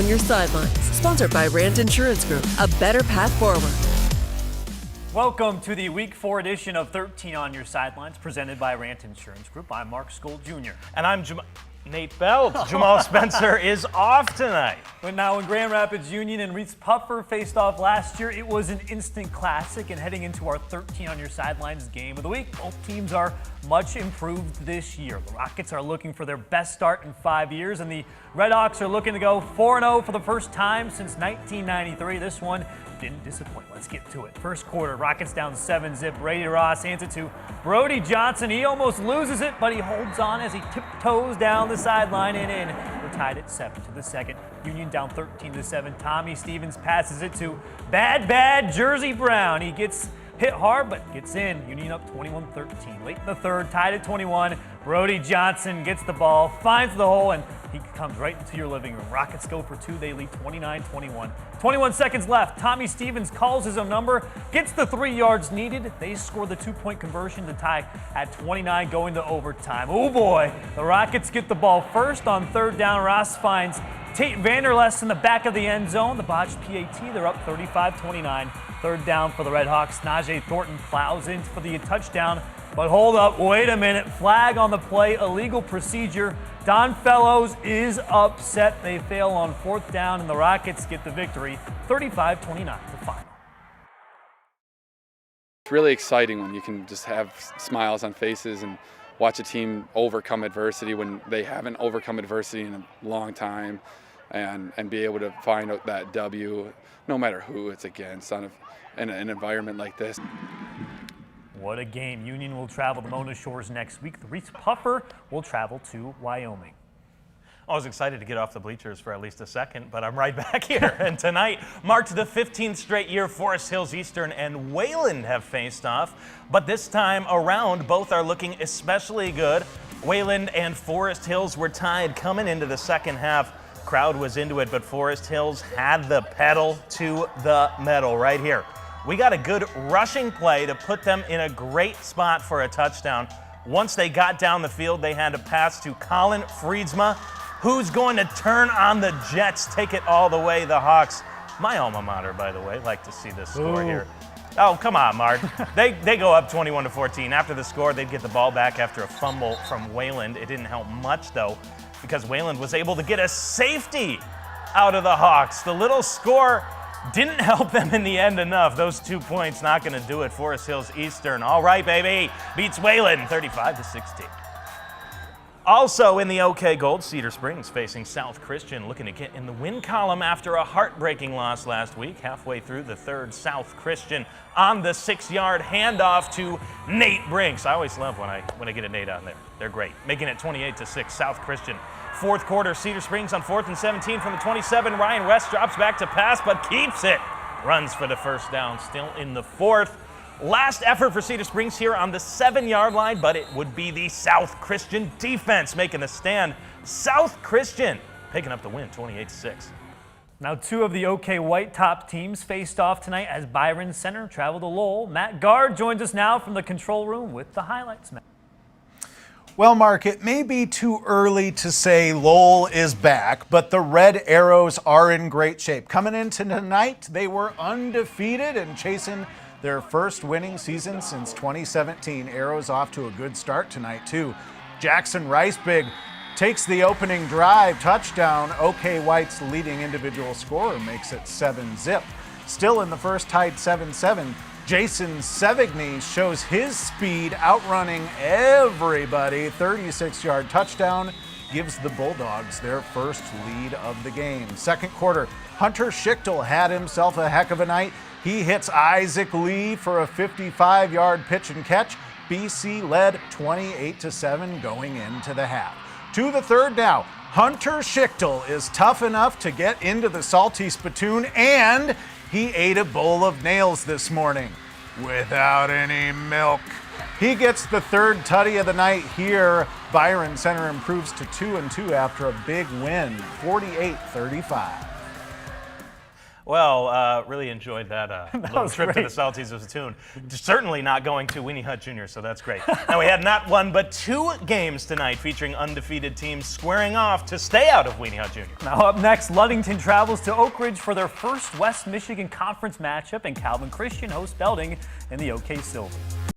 on Your Sidelines, sponsored by Rant Insurance Group, a better path forward. Welcome to the Week 4 edition of 13 on Your Sidelines, presented by Rant Insurance Group. I'm Mark Skoll Jr. And I'm Nate Bell. Jamal Spencer is off tonight. But now when Grand Rapids Union and Reese Puffer faced off last year, it was an instant classic. And heading into our 13 on Your Sidelines game of the week, both teams are much improved this year. The Rockets are looking for their best start in 5 years, and the Redhawks are looking to go 4-0 for the first time since 1993. This one didn't disappoint. Let's get to it. First quarter, Rockets down 7-zip. Brady Ross hands it to Brody Johnson. He almost loses it, but he holds on as he tiptoes down the sideline and in. We're tied at 7 to the second. Union down 13-7. Tommy Stevens passes it to bad Jersey Brown. He gets hit hard, but gets in. Union up 21-13. Late in the third, tied at 21. Brody Johnson gets the ball, finds the hole, and he comes right into your living room. Rockets go for two. They lead 29-21. 21 seconds left. Tommy Stevens calls his own number, gets the 3 yards needed. They score the 2-point conversion to tie at 29 going to overtime. Oh boy, the Rockets get the ball first on third down. Ross finds Tate Vanderlest in the back of the end zone. The botched PAT, they're up 35-29. Third down for the Redhawks. Najee Thornton plows in for the touchdown. But hold up, wait a minute. Flag on the play, illegal procedure. Don Fellows is upset. They fail on fourth down, and the Rockets get the victory, 35-29, the final. It's really exciting when you can just have smiles on faces and watch a team overcome adversity when they haven't overcome adversity in a long time, and be able to find out that W, no matter who it's against, in an environment like this. What a game. Union will travel to Mona Shores next week. The Reese Puffer will travel to Wyoming. I was excited to get off the bleachers for at least a second, but I'm right back here. And tonight marked the 15th straight year Forest Hills Eastern and Wayland have faced off. But this time around, both are looking especially good. Wayland and Forest Hills were tied coming into the second half. Crowd was into it, but Forest Hills had the pedal to the metal right here. We got a good rushing play to put them in a great spot for a touchdown. Once they got down the field, they had to pass to Colin Friedsma, who's going to turn on the Jets, take it all the way, the Hawks. My alma mater, by the way, like to see this score here. Oh, come on, Mark. They go up 21-14. After the score, they'd get the ball back after a fumble from Wayland. It didn't help much, though, because Wayland was able to get a safety out of the Hawks. The little score didn't help them in the end enough. Those 2 points not going to do it. Forest Hills Eastern, all right, baby, beats Wayland 35-16. Also in the OK Gold, Cedar Springs facing South Christian, looking to get in the win column after a heartbreaking loss last week. Halfway through the third, South Christian on the 6-yard handoff to Nate Brinks. I always love when I get a Nate on there. They're great. Making it 28-6, South Christian. Fourth quarter, Cedar Springs on 4th and 17 from the 27. Ryan West drops back to pass, but keeps it. Runs for the first down, still in the fourth. Last effort for Cedar Springs here on the 7-yard line, but it would be the South Christian defense making the stand. South Christian picking up the win, 28-6. Now, two of the OK White top teams faced off tonight as Byron Center traveled to Lowell. Matt Gard joins us now from the control room with the highlights. Matt. Well, Mark, it may be too early to say Lowell is back, but the Red Arrows are in great shape. Coming into tonight, they were undefeated and chasing their first winning season since 2017. Arrows off to a good start tonight, too. Jackson Ricebig takes the opening drive, touchdown. OK White's leading individual scorer makes it 7-zip. Still in the first, tied 7-7. Jason Sevigny shows his speed, outrunning everybody. 36-yard touchdown gives the Bulldogs their first lead of the game. Second quarter, Hunter Schichtel had himself a heck of a night. He hits Isaac Lee for a 55-yard pitch and catch. BC led 28-7 going into the half. To the third now, Hunter Schichtel is tough enough to get into the salty spittoon, and he ate a bowl of nails this morning without any milk. He gets the third tutty of the night here. Byron Center improves to 2-2 after a big win, 48-35. Well, really enjoyed that, little was trip to great. the Salties of Tune. Certainly not going to Weenie Hut Jr., so that's great. Now, we had not one but 2 games tonight featuring undefeated teams squaring off to stay out of Weenie Hut Jr. Now up next, Ludington travels to Oak Ridge for their first West Michigan Conference matchup, and Calvin Christian hosts Belding in the OK Silver.